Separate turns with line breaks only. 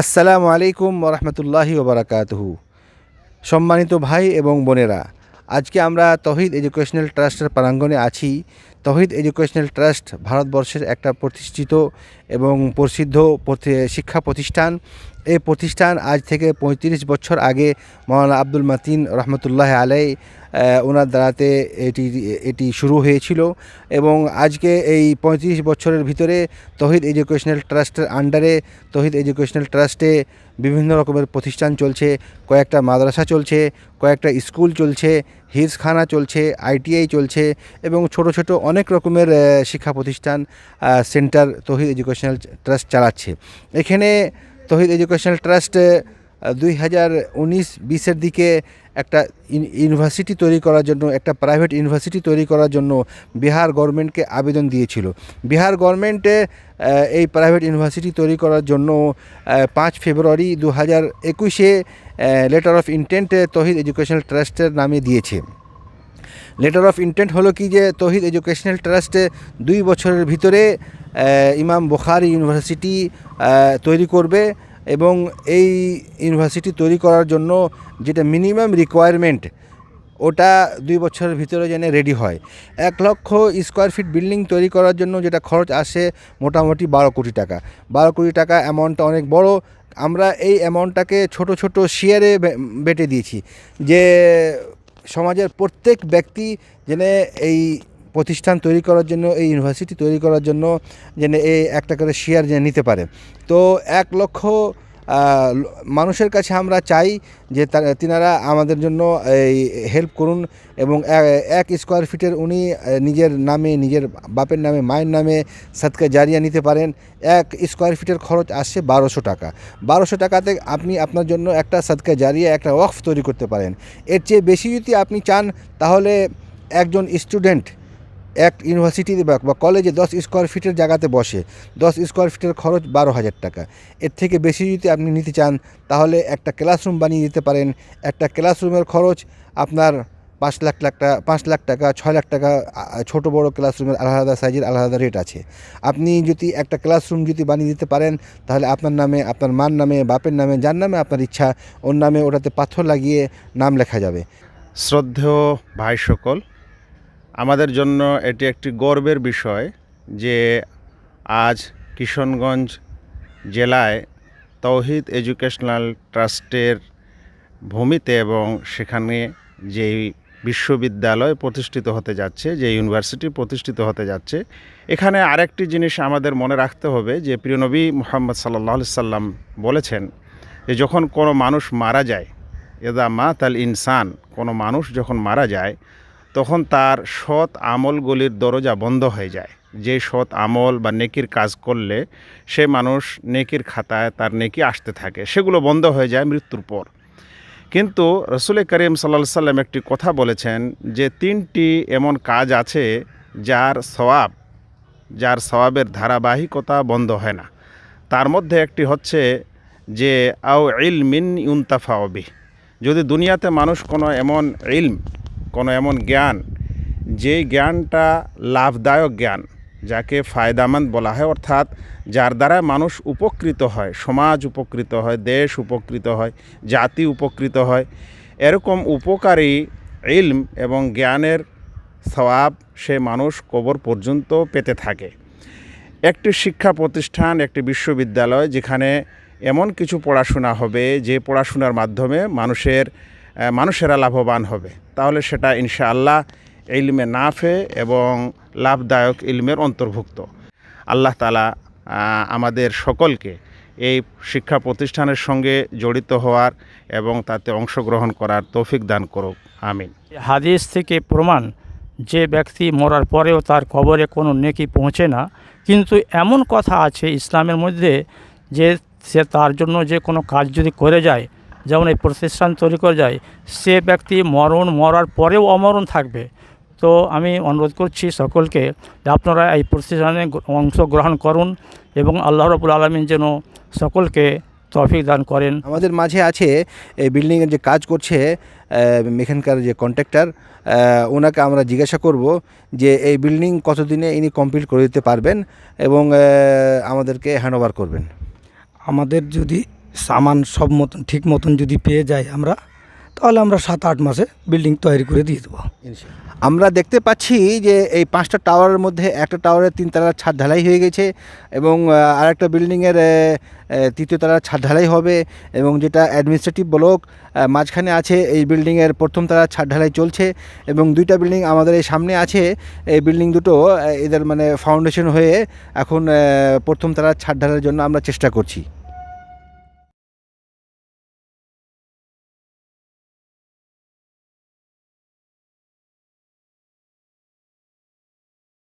আসসালামু আলাইকুম ওরহমতুল্লাহি ওবরাকাতুহু। সম্মানিত ভাই এবং বোনেরা, আজকে আমরা তৌহিদ এডুকেশনাল ট্রাস্টের প্রাঙ্গণে আছি। তৌহিদ এডুকেশনাল ট্রাস্ট ভারতবর্ষের একটা প্রতিষ্ঠিত এবং প্রসিদ্ধ শিক্ষা প্রতিষ্ঠান। এই প্রতিষ্ঠান আজ থেকে ৩৫ বছর আগে মৌলানা আব্দুল মাতিন রহমতুল্লাহ আলাই ওনার দ্বারাতে এটি শুরু হয়েছিল এবং আজকে এই ৩৫ বছরের ভিতরে তৌহিদ এডুকেশনাল ট্রাস্টের আন্ডারে তৌহিদ এডুকেশনাল ট্রাস্টে বিভিন্ন রকমের প্রতিষ্ঠান চলছে। কয়েকটা মাদ্রাসা চলছে, কয়েকটা স্কুল চলছে, হিফজখানা চলছে, আইটিআই চলছে এবং ছোট ছোট অনেক রকমের শিক্ষা প্রতিষ্ঠান সেন্টার তৌহিদ এডুকেশনাল ট্রাস্ট চালাচ্ছে। এখানে তৌহিদ এডুকেশনাল ট্রাস্ট 2019-20 দিকে একটা ইউনিভার্সিটি তৈরি করার জন্য, একটা প্রাইভেট ইউনিভার্সিটি তৈরি করার জন্য বিহার গভর্নমেন্টকে আবেদন দিয়েছিল। বিহার গভর্নমেন্টে এই প্রাইভেট ইউনিভার্সিটি তৈরি করার জন্য 5 ফেব্রুয়ারি 2021-এ letter of intent Tauhid educational ট্রাস্টের নামে দিয়েছে। লেটার অফ ইন্টেন্ট হলো কি যে তৌহিদ এডুকেশনাল ট্রাস্টে 2 বছরের ভিতরে ইমাম বুখারী ইউনিভার্সিটি তৈরি করবে এবং এই ইউনিভার্সিটি তৈরি করার জন্য যেটা মিনিমাম রিকোয়ারমেন্ট ওটা 2 বছরের ভিতরে যেন রেডি হয়। 1 লক্ষ স্কোয়ার ফিট বিল্ডিং তৈরি করার জন্য যেটা খরচ আসে মোটামুটি 12 কোটি টাকা। 12 কোটি টাকা অ্যামাউন্টটা অনেক বড়। আমরা এই অ্যামাউন্টটাকে ছোট ছোট শেয়ারে বেটে দিয়েছি যে সমাজের প্রত্যেক ব্যক্তি যেন এই প্রতিষ্ঠান তৈরি করার জন্য, এই ইউনিভার্সিটি তৈরি করার জন্য যেন এই একটা করে শেয়ার যেন নিতে পারে। তো 1 লক্ষ মানুষের কাছে আমরা চাই যে তিনারা আমাদের জন্য এই হেল্প করুন এবং 1 স্কোয়ার ফিটের উনি নিজের নামে, নিজের বাপের নামে, মায়ের নামে সাদকা জারিয়া নিতে পারেন। 1 স্কোয়ার ফিটের খরচ আসছে 1200 টাকা। 1200 টাকাতে আপনি আপনার জন্য একটা সাদকা জারিয়া, একটা ওয়াকফ তৈরি করতে পারেন। এর চেয়ে বেশি যদি আপনি চান তাহলে একজন স্টুডেন্ট এক ইউনিভার্সিটিতে বা কলেজে 10 স্কোয়ার ফিটের জায়গাতে বসে 10 স্কোয়ার ফিটের খরচ 12,000 টাকা। এর থেকে বেশি যদি আপনি নিতে চান তাহলে একটা ক্লাসরুম বানিয়ে দিতে পারেন। একটা ক্লাসরুমের খরচ আপনার 5 লাখ টাকা, 6 লাখ টাকা। ছোট বড় ক্লাসরুমের আলাদা সাইজের আলাদা রেট আছে। আপনি যদি একটা ক্লাসরুম যদি বানিয়ে দিতে পারেন তাহলে আপনার নামে, আপনার মার নামে, বাপের নামে, যার নামে আপনার ইচ্ছা ওর নামে ওটাতে পাথর লাগিয়ে নাম লেখা যাবে।
শ্রদ্ধেয় ভাই সকল, আমাদের জন্য এটি একটি গর্বের বিষয় যে আজ কিশনগঞ্জ জেলায় তৌহিদ এডুকেশনাল ট্রাস্টের ভূমিতে এবং সেখানে যেই বিশ্ববিদ্যালয় প্রতিষ্ঠিত হতে যাচ্ছে, যে ইউনিভার্সিটি প্রতিষ্ঠিত হতে যাচ্ছে, এখানে আরেকটি জিনিস আমাদের মনে রাখতে হবে যে প্রিয় নবী মুহাম্মদ সাল্লাল্লাহু আলাইহি সাল্লাম বলেছেন যে যখন কোনো মানুষ মারা যায়, ইযা মাতাল ইনসান, কোনো মানুষ যখন মারা যায় তখন তার সৎ আমলগুলির দরজা বন্ধ হয়ে যায়। যে সৎ আমল বা নেকির কাজ করলে সে মানুষ নেকির খাতায় তার নেকি আসতে থাকে, সেগুলো বন্ধ হয়ে যায় মৃত্যুর পর। কিন্তু রাসূল করিম সাল্লাল্লাহু আলাইহি সাল্লাম একটি কথা বলেছেন যে 3টি এমন কাজ আছে যার সওয়াবের ধারাবাহিকতা বন্ধ হয় না। তার মধ্যে একটি হচ্ছে যে আও ইলমিন ইউনতাফাউ বিহি, যদি দুনিয়াতে মানুষ কোনো এমন ইলম, কোনো এমন জ্ঞান, যে জ্ঞানটা লাভদায়ক জ্ঞান, যাকে ফায়দামন্দ বলা হয়, অর্থাৎ যার দ্বারা মানুষ উপকৃত হয়, সমাজ উপকৃত হয়, দেশ উপকৃত হয়, জাতি উপকৃত হয়, এরকম উপকারী ইলম এবং জ্ঞানের সওয়াব সে মানুষ কবর পর্যন্ত পেতে থাকে। একটি শিক্ষা প্রতিষ্ঠান, একটি বিশ্ববিদ্যালয় যেখানে এমন কিছু পড়াশোনা হবে যে পড়াশোনার মাধ্যমে মানুষেরা লাভবান হবে, তাহলে সেটা ইনশাআল্লাহ ইলমে নাফে এবং লাভদায়ক ইলমের অন্তর্ভুক্ত। আল্লাহ তাআলা আমাদের সকলকে এই শিক্ষা প্রতিষ্ঠানের সঙ্গে জড়িত হওয়ার এবং তাতে অংশগ্রহণ করার তৌফিক দান করুক, আমিন।
হাদিস থেকে প্রমাণ যে ব্যক্তি মরার পরেও তার কবরে কোনো নেকি পৌঁছে না, কিন্তু এমন কথা আছে ইসলামের মধ্যে যে সে তার জন্য যে কোনো কাজ যদি করে যায়, যেমন এই প্রতিষ্ঠান তৈরি করে যায়, সে ব্যক্তি মরার পরেও অমরণ থাকবে। তো আমি অনুরোধ করছি সকলকে যে আপনারা এই প্রতিষ্ঠানে অংশগ্রহণ করুন এবং আল্লাহ রাব্বুল আলামিন যেন সকলকে তৌফিক দান করেন।
আমাদের মাঝে আছে এই বিল্ডিংয়ের যে কাজ করছে এখানকার যে কন্ট্রাক্টর, ওনাকে আমরা জিজ্ঞাসা করব যে এই বিল্ডিং কতদিনে ইনি কমপ্লিট করে দিতে পারবেন এবং আমাদেরকে হ্যান্ড ওভার করবেন।
আমাদের যদি সামান সব মতন ঠিক মতন যদি পেয়ে যাই আমরা, তাহলে আমরা 7-8 মাসে বিল্ডিং তৈরি করে দিয়ে দেবো।
আমরা দেখতে পাচ্ছি যে এই 5টা টাওয়ারের মধ্যে একটা টাওয়ারের 3 তলার ছাদ ঢালাই হয়ে গেছে এবং আরেকটা বিল্ডিংয়ের 3য় তলার ছাদ ঢালাই হবে এবং যেটা অ্যাডমিনিস্ট্রেটিভ ব্লক মাঝখানে আছে, এই বিল্ডিংয়ের 1ম তলার ছাদ ঢালাই চলছে এবং 2টা বিল্ডিং আমাদের এই সামনে আছে। এই বিল্ডিং দুটো এদের মানে ফাউন্ডেশন হয়ে এখন 1ম তলার ছাদ ঢালাইয়ের জন্য আমরা চেষ্টা করছি।